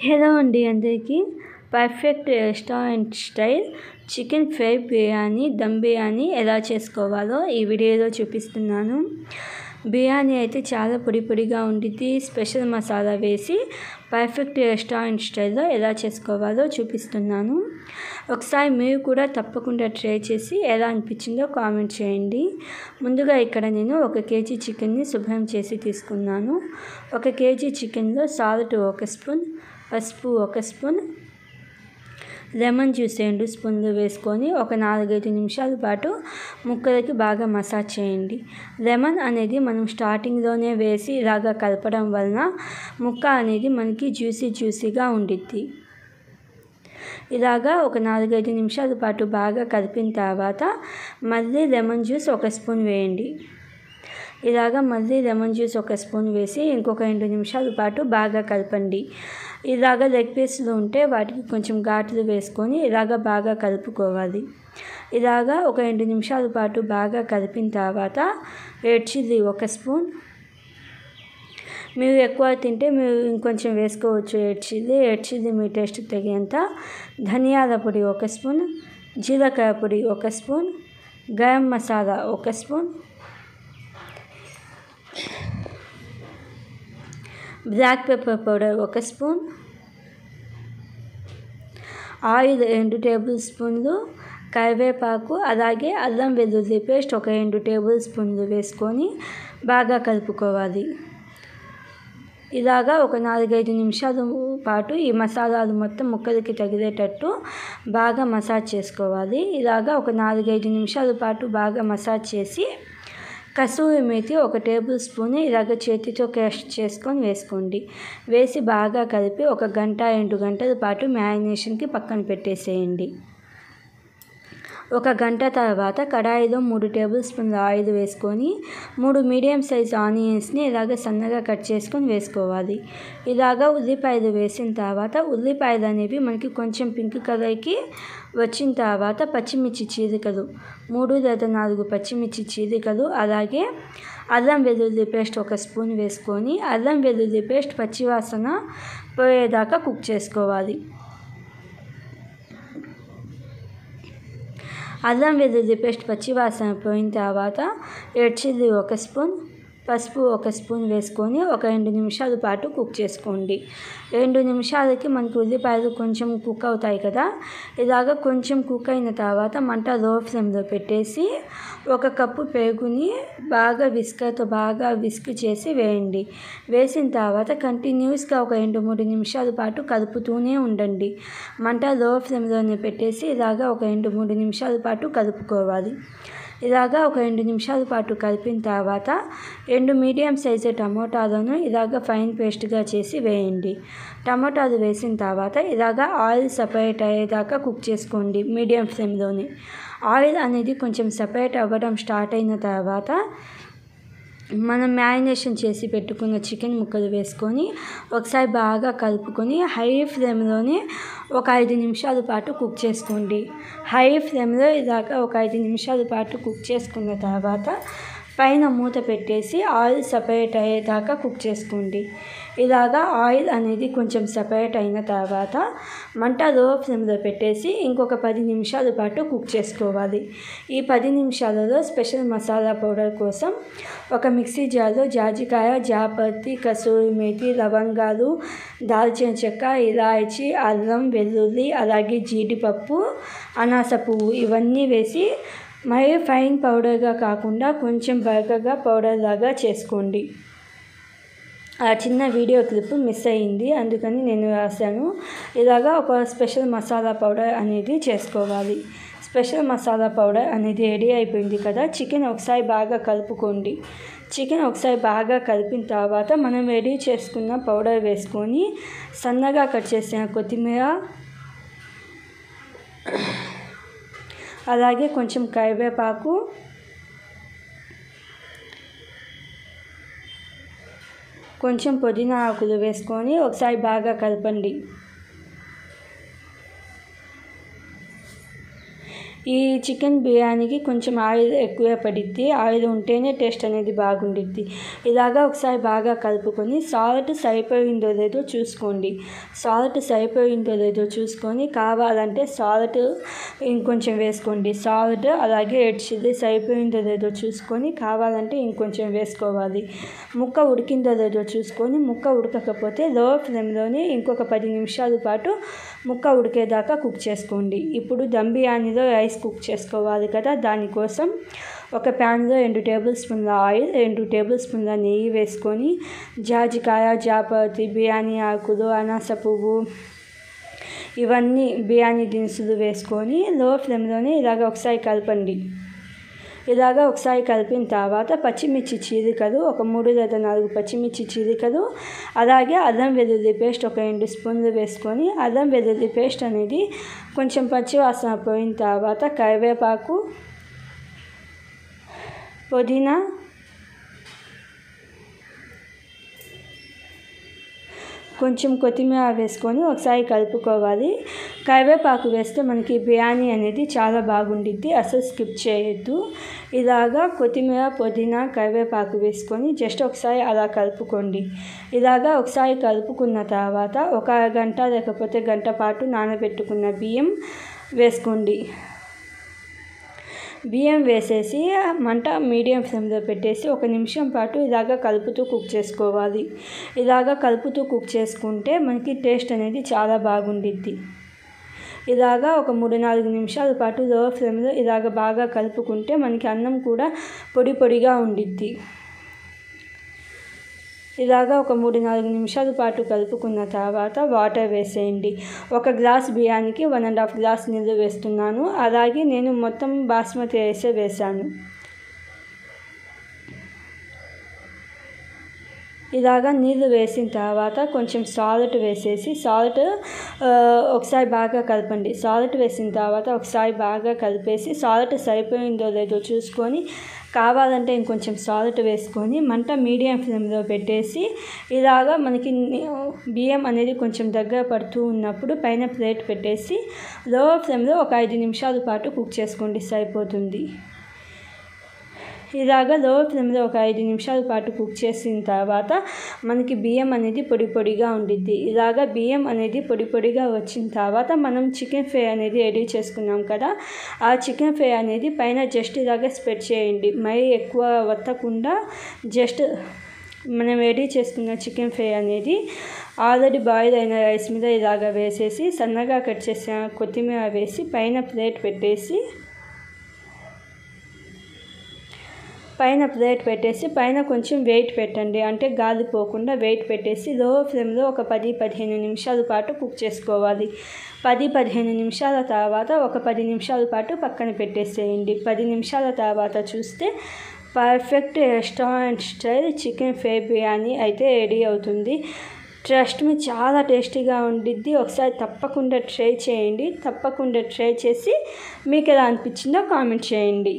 Hello అండి అందరికీ. Perfect restaurant style chicken fry biryani, dum biryani ఎలా చేసుకోవాలో ఈ వీడియోలో చూపిస్తున్నాను. బిర్యానీ అయితే చాలా పొడి పొడిగా ఉండిద్ది. స్పెషల్ మసాలా వేసి పర్ఫెక్ట్ రెస్టారెంట్ స్టైల్లో ఎలా చేసుకోవాలో చూపిస్తున్నాను. ఒకసారి మీరు కూడా తప్పకుండా ట్రై చేసి ఎలా అనిపించిందో కామెంట్ చేయండి. ముందుగా ఇక్కడ నేను 1 కేజీ చికెన్ని శుభ్రం చేసి తీసుకున్నాను. 1 కేజీ చికెన్లో సాల్ట్ 1 స్పూన్, పసుపు 1 స్పూన్, లెమన్ జ్యూస్ 2 స్పూన్లు వేసుకొని ఒక 4-5 నిమిషాల పాటు ముక్కలకి బాగా మసాజ్ చేయండి. లెమన్ అనేది మనం స్టార్టింగ్లోనే వేసి ఇలాగా కలపడం వలన ముక్క అనేది మనకి జ్యూసీగా ఉండిద్ది. ఇలాగా ఒక 4-5 నిమిషాల పాటు బాగా కలిపిన తర్వాత మళ్ళీ లెమన్ జ్యూస్ 1 స్పూన్ వేయండి. ఇలాగా మళ్ళీ లెమన్ జ్యూస్ 1 స్పూన్ వేసి ఇంకొక 2 నిమిషాల పాటు బాగా కలపండి. ఇలాగ లెగ్ పీస్లు ఉంటే వాటికి కొంచెం ఘాట్లు వేసుకొని ఇలాగ బాగా కలుపుకోవాలి. ఇలాగా ఒక 2 నిమిషాల పాటు బాగా కలిపిన తర్వాత రెడ్ చిల్లీ 1 స్పూన్, మీరు ఎక్కువ తింటే మీరు ఇంకొంచెం వేసుకోవచ్చు. రెడ్ చిల్లీ మీ టేస్ట్కి తగినంత, ధనియాల పొడి 1 స్పూన్, జీలకర్ర పొడి 1 spoon, garam masala 1 spoon, black pepper powder 1 spoon, oil 2 table స్పూన్లు, కరివేపాకు అలాగే అల్లం వెల్లుల్లి పేస్ట్ ఒక 2 టేబుల్ స్పూన్లు వేసుకొని బాగా కలుపుకోవాలి. ఇలాగా ఒక 4-5 నిమిషాల పాటు ఈ మసాలాలు మొత్తం ముక్కలకి తగిలేటట్టు బాగా మసాజ్ చేసుకోవాలి. ఇలాగా ఒక 4-5 నిమిషాల పాటు బాగా మసాజ్ చేసి కసూరి మేతి 1 టేబుల్ స్పూన్ ఇలాగ చేతితో క్రష్ చేసుకొని వేసుకోండి. వేసి బాగా కలిపి 1 గంట 2 గంటల పాటు మ్యారినేషన్కి పక్కన పెట్టేసేయండి. 1 గంట తర్వాత కడాయిలో 3 టేబుల్ స్పూన్ల ఆయిల్ వేసుకొని 3 మీడియం సైజ్ ఆనియన్స్ని ఇలాగ సన్నగా కట్ చేసుకొని వేసుకోవాలి. ఇలాగ ఉల్లిపాయలు వేసిన తర్వాత ఉల్లిపాయలు అనేవి మనకి కొంచెం పింక్ కలర్కి వచ్చిన తర్వాత పచ్చిమిర్చి చీలికలు 3 లేదా 4 పచ్చిమిర్చి చీలికలు, అలాగే అల్లం వెల్లుల్లి పేస్ట్ 1 స్పూన్ వేసుకొని అల్లం వెల్లుల్లి పేస్ట్ పచ్చివాసన పోయేదాకా కుక్ చేసుకోవాలి. అల్లం వెల్లుల్లి పేస్ట్ పచ్చివాసన పోయిన తర్వాత రెడ్ చిల్లీ 1 స్పూన్, పసుపు 1 స్పూన్ వేసుకొని ఒక 2 నిమిషాల పాటు కుక్ చేసుకోండి. 2 నిమిషాలకి మనకి ఉల్లిపాయలు కొంచెం కుక్ అవుతాయి కదా. ఇలాగ కొంచెం కుక్ అయిన తర్వాత మంట లో ఫ్లేమ్లో పెట్టేసి 1 కప్పు పెరుగుని బాగా విస్కర్తో బాగా విస్క్ చేసి వేయండి. వేసిన తర్వాత కంటిన్యూస్గా ఒక 2-3 నిమిషాల పాటు కలుపుతూనే ఉండండి. మంట లో ఫ్లేమ్లోనే పెట్టేసి ఇలాగ ఒక 2-3 నిమిషాల పాటు కలుపుకోవాలి. ఇలాగా ఒక 2 నిమిషాల పాటు కలిపిన తర్వాత 2 మీడియం సైజు టమోటాలను ఇలాగ ఫైన్ పేస్ట్గా చేసి వేయండి. టమోటాలు వేసిన తర్వాత ఇలాగ ఆయిల్ సపరేట్ అయ్యేదాకా కుక్ చేసుకోండి మీడియం ఫ్లేమ్లోనే. ఆయిల్ అనేది కొంచెం సపరేట్ అవ్వడం స్టార్ట్ అయిన తర్వాత మనం మ్యారినేషన్ చేసి పెట్టుకున్న చికెన్ ముక్కలు వేసుకొని ఒకసారి బాగా కలుపుకొని హై ఫ్లేమ్లోనే ఒక 5 నిమిషాల పాటు కుక్ చేసుకోండి. హై ఫ్లేమ్లో ఇలాగ ఒక 5 నిమిషాల పాటు కుక్ చేసుకున్న తర్వాత పైన మూత పెట్టేసి ఆయిల్ సపరేట్ అయ్యేదాకా కుక్ చేసుకోండి. ఇలాగా ఆయిల్ అనేది కొంచెం సపరేట్ అయిన తర్వాత మంట లో ఫ్లేమ్లో పెట్టేసి ఇంకొక 10 నిమిషాల పాటు కుక్ చేసుకోవాలి. ఈ 10 నిమిషాలలో స్పెషల్ మసాలా పౌడర్ కోసం ఒక మిక్సీ జార్లో జాజికాయ, జాపత్రి, కసూరి మేతి, లవంగాలు, దాల్చిన చెక్క, ఇలాయచి, అల్లం వెల్లుల్లి అలాగే జీడిపప్పు, అనాస పువ్వు ఇవన్నీ వేసి మరి ఫైన్ పౌడర్గా కాకుండా కొంచెం బరకగా పౌడర్ లాగా చేసుకోండి. ఆ చిన్న వీడియో క్లిప్ మిస్ అయ్యింది, అందుకని నేను రాశాను. ఇలాగా ఒక స్పెషల్ మసాలా పౌడర్ అనేది చేసుకోవాలి. స్పెషల్ మసాలా పౌడర్ అనేది రెడీ అయిపోయింది కదా. చికెన్ ఒకసారి బాగా కలుపుకోండి. చికెన్ ఒకసారి బాగా కలిపిన తర్వాత మనం రెడీ చేసుకున్న పౌడర్ వేసుకొని సన్నగా కట్ చేసిన కొత్తిమీర అలాగే కొంచెం కరివేపాకు, కొంచెం పుదీనా ఆకులు వేసుకొని ఒకసారి బాగా కలపండి. ఈ చికెన్ బిర్యానీకి కొంచెం ఆయిల్ ఎక్కువే పడిద్ది, ఆయిల్ ఉంటేనే టేస్ట్ అనేది బాగుండిద్ది. ఇలాగా ఒకసారి బాగా కలుపుకొని సాల్ట్ సరిపోయిందో లేదో చూసుకోండి. సాల్ట్ సరిపోయిందో లేదో చూసుకొని కావాలంటే సాల్ట్ ఇంకొంచెం వేసుకోండి. సాల్ట్ అలాగే రెడ్ చిల్లీ సరిపోయిందో లేదో చూసుకొని కావాలంటే ఇంకొంచెం వేసుకోవాలి. ముక్క ఉడికిందో లేదో చూసుకొని, ముక్క ఉడకకపోతే లో ఫ్లేమ్లోనే ఇంకొక 10 నిమిషాల పాటు ముక్క ఉడికేదాకా కుక్ చేసుకోండి. ఇప్పుడు దమ్ బిర్యానీలో రైస్ కుక్ చేసుకోవాలి కదా, దానికోసం ఒక ప్యాన్లో 2 టేబుల్ స్పూన్ల ఆయిల్, 2 టేబుల్ స్పూన్ల నెయ్యి వేసుకొని జాజికాయ, జాపత్రి, బిర్యానీ ఆకులు, అనాస పువ్వు ఇవన్నీ బిర్యానీ దినుసులు వేసుకొని లో ఫ్లేమ్లోనే ఇలాగ ఒకసారి కలపండి. ఇలాగ ఒకసారి కలిపిన తర్వాత పచ్చిమిర్చి చీలికలు ఒక 3 లేదా 4 పచ్చిమిర్చి చీలికలు, అలాగే అల్లం వెల్లుల్లి పేస్ట్ ఒక 2 స్పూన్లు వేసుకొని అల్లం వెల్లుల్లి పేస్ట్ అనేది కొంచెం పచ్చివాసన పోయిన తర్వాత కరివేపాకు, పుదీనా, కొంచెం కొత్తిమీర వేసుకొని ఒకసారి కలుపుకోవాలి. కరివేపాకు వేస్తే మనకి బిర్యానీ అనేది చాలా బాగుండిద్ది, అసలు స్కిప్ చేయొద్దు. ఇలాగా కొత్తిమీర, పుదీనా, కరివేపాకు వేసుకొని జస్ట్ ఒకసారి అలా కలుపుకోండి. ఇలాగా ఒకసారి కలుపుకున్న తర్వాత ఒక గంట లేకపోతే గంట పాటు నానబెట్టుకున్న బియ్యం వేసుకోండి. బియ్యం వేసేసి మంట మీడియం ఫ్లేమ్లో పెట్టేసి 1 నిమిషం పాటు ఇలాగ కలుపుతూ కుక్ చేసుకోవాలి. ఇలాగ కలుపుతూ కుక్ చేసుకుంటే మనకి టేస్ట్ అనేది చాలా బాగుండిద్ది. ఇలాగా ఒక 3-4 నిమిషాల పాటు లో ఫ్లేమ్లో ఇలాగ బాగా కలుపుకుంటే మనకి అన్నం కూడా పొడి పొడిగా ఉండిద్ది. ఇలాగా ఒక 3-4 నిమిషాల పాటు కలుపుకున్న తర్వాత వాటర్ వేసేయండి. 1 గ్లాస్ బియ్యానికి 1.5 గ్లాస్ నీళ్ళు వేస్తున్నాను. అలాగే నేను మొత్తం బాస్మతి రైసే వేసాను. ఇలాగా నీళ్ళు వేసిన తర్వాత కొంచెం సాల్ట్ వేసేసి ఒకసారి బాగా కలపండి. సాల్ట్ వేసిన తర్వాత ఒకసారి బాగా కలిపేసి సాల్ట్ సరిపోయిందో లేదో చూసుకొని కావాలంటే ఇంకొంచెం సాల్ట్ వేసుకొని మంట మీడియం ఫ్లేమ్లో పెట్టేసి ఇలాగా మనకి బియ్యం అనేది కొంచెం దగ్గర పడుతూ ఉన్నప్పుడు పైన ప్లేట్ పెట్టేసి లో ఫ్లేమ్లో ఒక 5 నిమిషాల పాటు కుక్ చేసుకోండి, సరిపోతుంది. ఇలాగ లో ఫ్లేమ్లో ఒక 5 నిమిషాల పాటు కుక్ చేసిన తర్వాత మనకి బియ్యం అనేది పొడి పొడిగా ఉండిద్ది. ఇలాగ బియ్యం అనేది పొడి పొడిగా వచ్చిన తర్వాత మనం చికెన్ ఫ్రై అనేది రెడీ చేసుకున్నాం కదా, ఆ చికెన్ ఫ్రై అనేది పైన జస్ట్ ఇలాగ స్ప్రెడ్ చేయండి. మరీ ఎక్కువ వత్తకుండా జస్ట్ మనం రెడీ చేసుకున్న చికెన్ ఫ్రై అనేది ఆల్రెడీ బాయిల్ అయిన రైస్ మీద ఇలాగ వేసేసి సన్నగా కట్ చేసిన కొత్తిమీర వేసి పైన ప్లేట్ పెట్టేసి పైన కొంచెం వెయిట్ పెట్టండి. అంటే గాలి పోకుండా వెయిట్ పెట్టేసి లో ఫ్లేమ్లో ఒక 10-15 నిమిషాల పాటు కుక్ చేసుకోవాలి. 10-15 నిమిషాల తర్వాత ఒక 10 నిమిషాల పాటు పక్కన పెట్టేసేయండి. 10 నిమిషాల తర్వాత చూస్తే perfect restaurant style chicken fry biryani అయితే రెడీ అవుతుంది. ట్రస్ట్ మీ, చాలా టేస్టీగా ఉండిద్ది. ఒకసారి తప్పకుండా ట్రై చేయండి. తప్పకుండా ట్రై చేసి మీకు ఎలా అనిపించిందో కామెంట్ చేయండి.